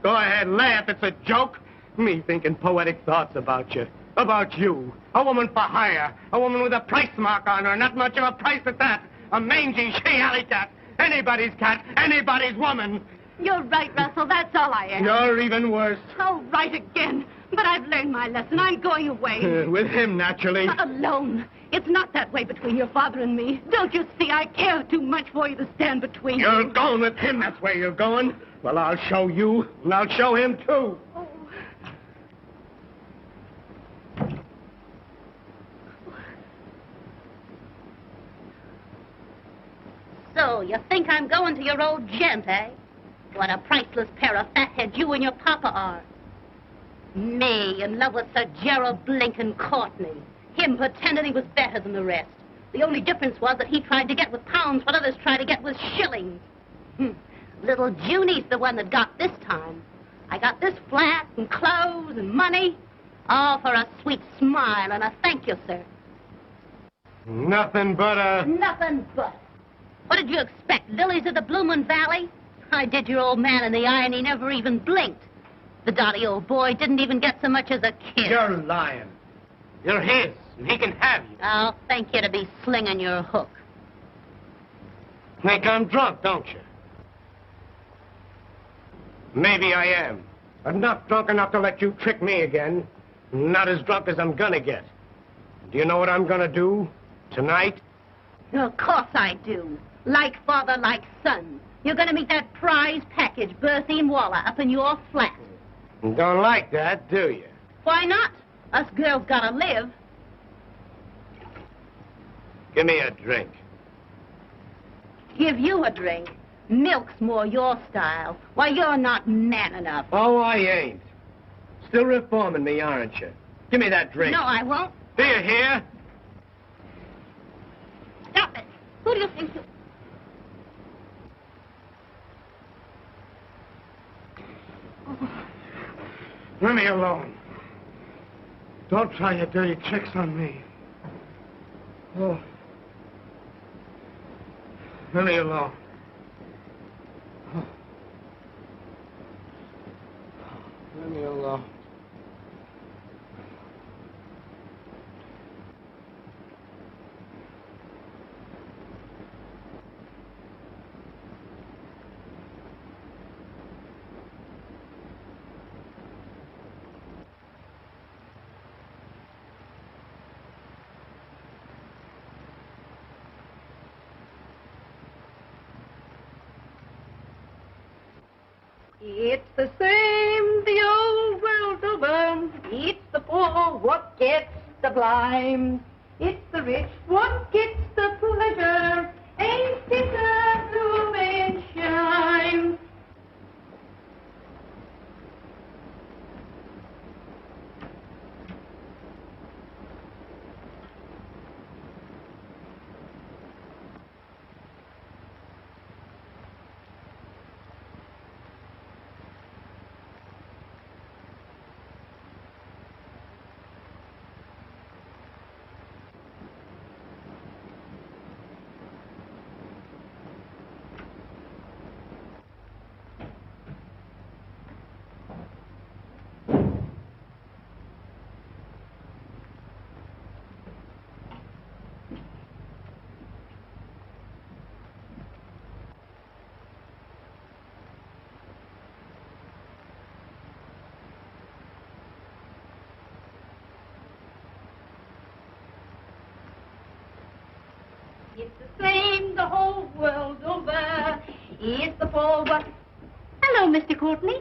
Go ahead, laugh. It's a joke. Me thinking poetic thoughts about you. About you. A woman for hire. A woman with a price mark on her. Not much of a price at that. A mangy she-alley cat. Anybody's cat. Anybody's woman.
You're right, Russell. That's all I am.
You're even worse.
Oh, right again. But I've learned my lesson. I'm going away.
With him, naturally.
Alone. It's not that way between your father and me. Don't you see? I care too much for you to stand between you.
You're going with him. That's where you're going. Well, I'll show you, and I'll show him, too.
Oh. So, you think I'm going to your old gent, eh? What a priceless pair of fatheads you and your papa are. Me in love with Sir Gerald Blinken Courtney. Him pretending he was better than the rest. The only difference was that he tried to get with pounds what others tried to get with shillings. Little Junie's the one that got this time. I got this flat and clothes and money. All for a sweet smile and a thank you, sir.
Nothing but a...
Nothing but. What did you expect, lilies of the Bloomin' Valley? I did your old man in the eye and he never even blinked. The dotty old boy didn't even get so much as a kiss.
You're lying. You're his, and he can have you.
I'll thank you to be slinging your hook.
Think I'm drunk, don't you? Maybe I am. But not drunk enough to let you trick me again. Not as drunk as I'm gonna get. Do you know what I'm gonna do tonight?
Of course I do. Like father, like son. You're gonna meet that prize package, Berthine Waller, up in your flat.
You don't like that, do you?
Why not? Us girls gotta live.
Give me a drink.
Give you a drink? Milk's more your style. Why, you're not man enough.
Oh, I ain't. Still reforming me, aren't you? Give me that drink.
No, I won't.
Do you hear?
Stop it. Who do you think you...
Leave me alone. Don't try your dirty tricks on me. Oh. Leave me alone. Oh. Leave me alone.
It's the same the old world over. It's the poor what gets the blame. It's the rich what gets the pleasure. Ain't it a blooming shame? It's the same the whole world over. It's the fall what... Hello, Mr. Courtney.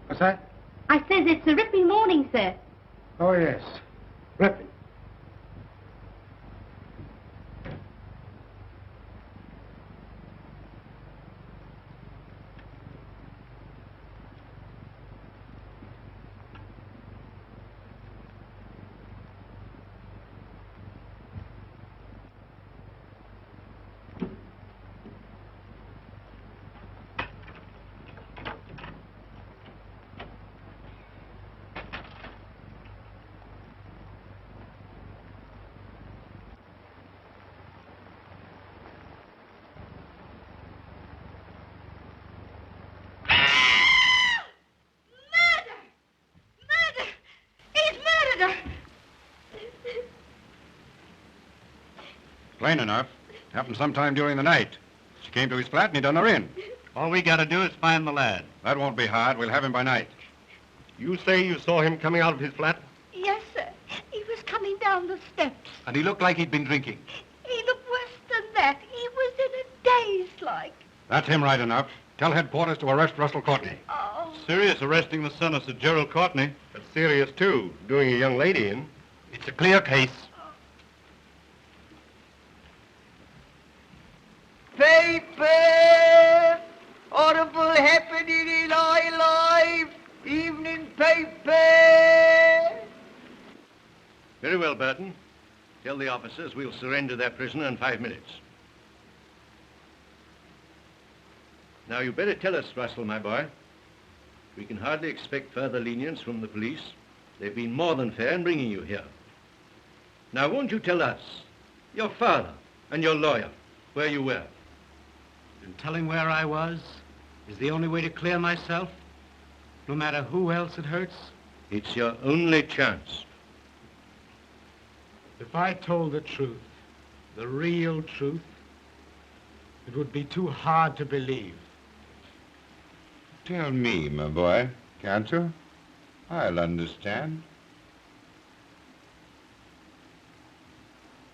What's that?
I says it's a ripping morning, sir.
Oh, yes. Ripping.
Plain enough. Happened sometime during the night. She came to his flat and he done her in.
All we got to do is find the lad.
That won't be hard. We'll have him by night.
You say you saw him coming out of his flat?
Yes, sir. He was coming down the steps.
And he looked like he'd been drinking.
He looked worse than that. He was in a daze like.
That's him right enough. Tell headquarters to arrest Russell Courtney.
Oh.
Serious arresting the son of Sir Gerald Courtney.
That's serious, too. Doing a young lady in.
It's a clear case.
Paper! Horrible happening in our life! Evening paper!
Very well, Burton. Tell the officers we'll surrender their prisoner in 5 minutes. Now, you better tell us, Russell, my boy. We can hardly expect further lenience from the police. They've been more than fair in bringing you here. Now, won't you tell us, your father and your lawyer, where you were? And telling where I was is the only way to clear myself, no matter who else it hurts. It's your only chance.
If I told the truth, the real truth, it would be too hard to believe.
Tell me, my boy, can't you? I'll understand.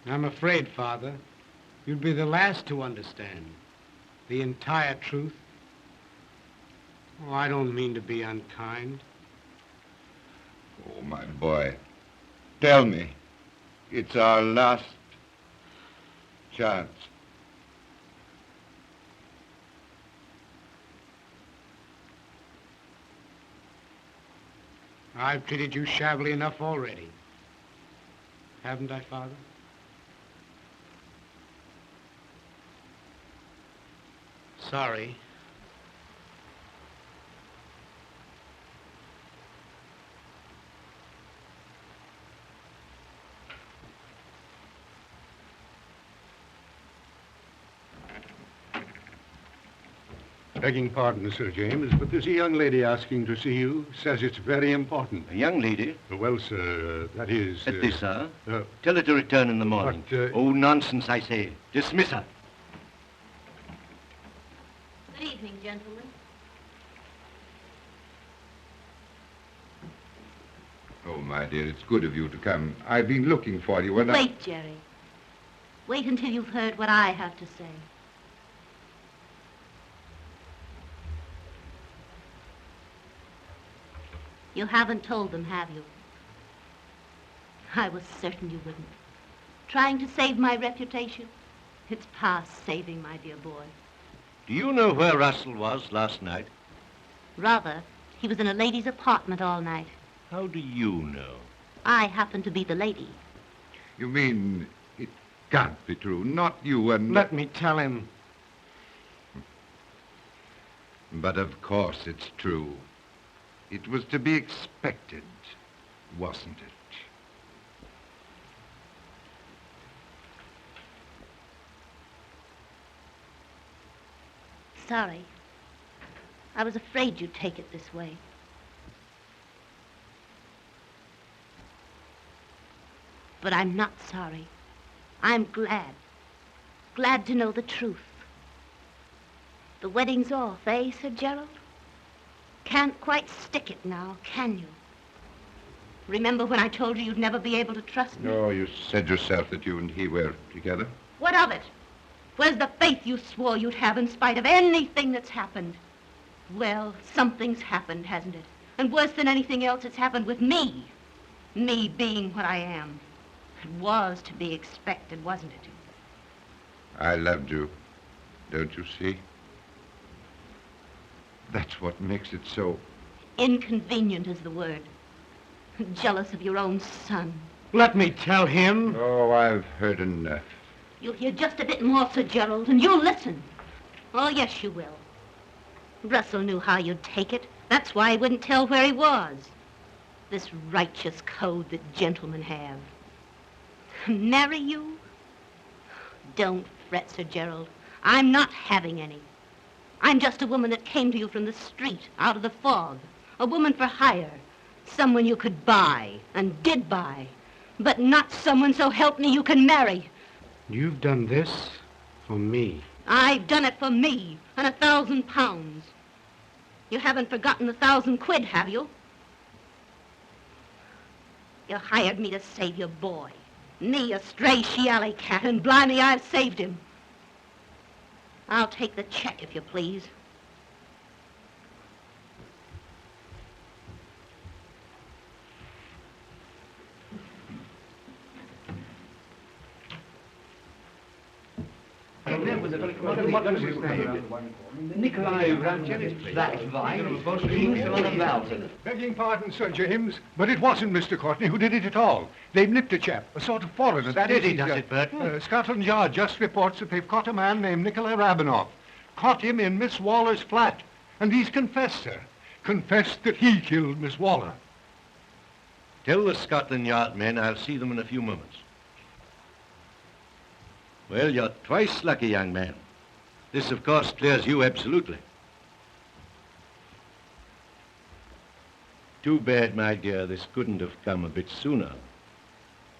I'm afraid, Father, you'd be the last to understand the entire truth. Oh, I don't mean to be unkind.
Oh, my boy, tell me. It's our last chance.
I've treated you shabbily enough already. Haven't I, Father? Sorry.
Begging pardon, Sir James, but there's a young lady asking to see you. Says it's very important.
A young lady?
Well, sir, that is...
At this hour? Tell her to return in the morning.
But,
Oh, nonsense, I say. Dismiss her.
Good evening, gentlemen.
Oh, my dear, it's good of you to come. I've been looking for you and
Wait, Jerry. Wait until you've heard what I have to say. You haven't told them, have you? I was certain you wouldn't. Trying to save my reputation? It's past saving, my dear boy.
Do you know where Russell was last night?
Rather, he was in a lady's apartment all night.
How do you know?
I happen to be the lady.
You mean it can't be true? Not you and...
Let me tell him.
But of course it's true. It was to be expected, wasn't it?
Sorry. I was afraid you'd take it this way. But I'm not sorry. I'm glad. Glad to know the truth. The wedding's off, eh, Sir Gerald? Can't quite stick it now, can you? Remember when I told you you'd never be able to trust me?
No, you said yourself that you and he were together.
What of it? Where's the faith you swore you'd have in spite of anything that's happened? Well, something's happened, hasn't it? And worse than anything else, it's happened with me. Me being what I am. It was to be expected, wasn't it?
I loved you. Don't you see? That's what makes it so.
Inconvenient is the word. Jealous of your own son.
Let me tell him.
Oh, I've heard enough.
You'll hear just a bit more, Sir Gerald, and you'll listen. Oh, yes, you will. Russell knew how you'd take it. That's why he wouldn't tell where he was. This righteous code that gentlemen have. Marry you? Don't fret, Sir Gerald. I'm not having any. I'm just a woman that came to you from the street, out of the fog. A woman for hire. Someone you could buy, and did buy. But not someone, so help me, you can marry.
You've done this for me.
I've done it for me, and £1,000. You haven't forgotten the 1,000 quid, have you? You hired me to save your boy. Me, a stray she-alley cat, and blimey, I've saved him. I'll take the check, if you please.
Nikolai Ranchelis, that vine,
Begging pardon, Sir James, but it wasn't Mr. Courtney who did it at all. They've nipped a chap, a sort of foreigner. That is,
Steady, does it, Burton?
Scotland Yard just reports that they've caught a man named Nikolai Rabinoff. Caught him in Miss Waller's flat. And he's confessed, sir. Confessed that he killed Miss Waller.
Tell the Scotland Yard men I'll see them in a few moments. Well, you're twice lucky, young man. This, of course, clears you absolutely. Too bad, my dear, this couldn't have come a bit sooner.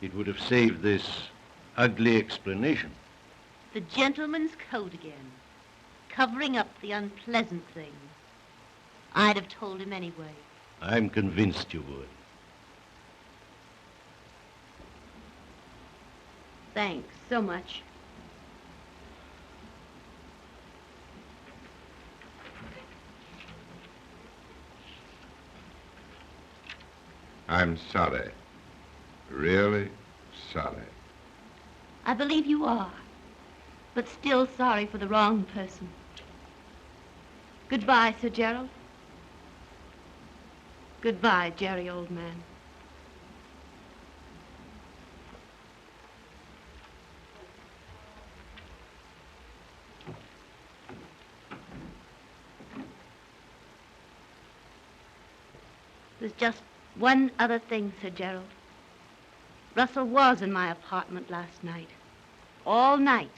It would have saved this ugly explanation.
The gentleman's code again. Covering up the unpleasant things. I'd have told him anyway.
I'm convinced you would.
Thanks so much.
I'm sorry. Really sorry.
I believe you are, but still sorry for the wrong person. Goodbye, Sir Gerald. Goodbye, Jerry, old man. There's just one other thing, Sir Gerald. Russell was in my apartment last night. All night.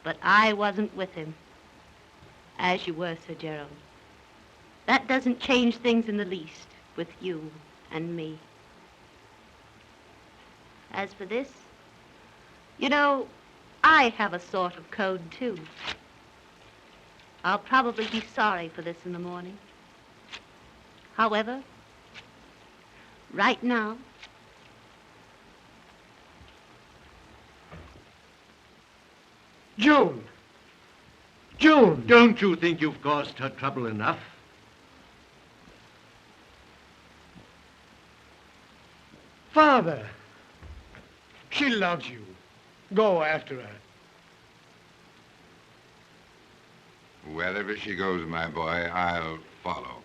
But I wasn't with him. As you were, Sir Gerald. That doesn't change things in the least with you and me. As for this, you know, I have a sort of code, too. I'll probably be sorry for this in the morning. However, right now,
June! June!
Don't you think you've caused her trouble enough?
Father, she loves you. Go after her.
Wherever she goes, my boy, I'll follow.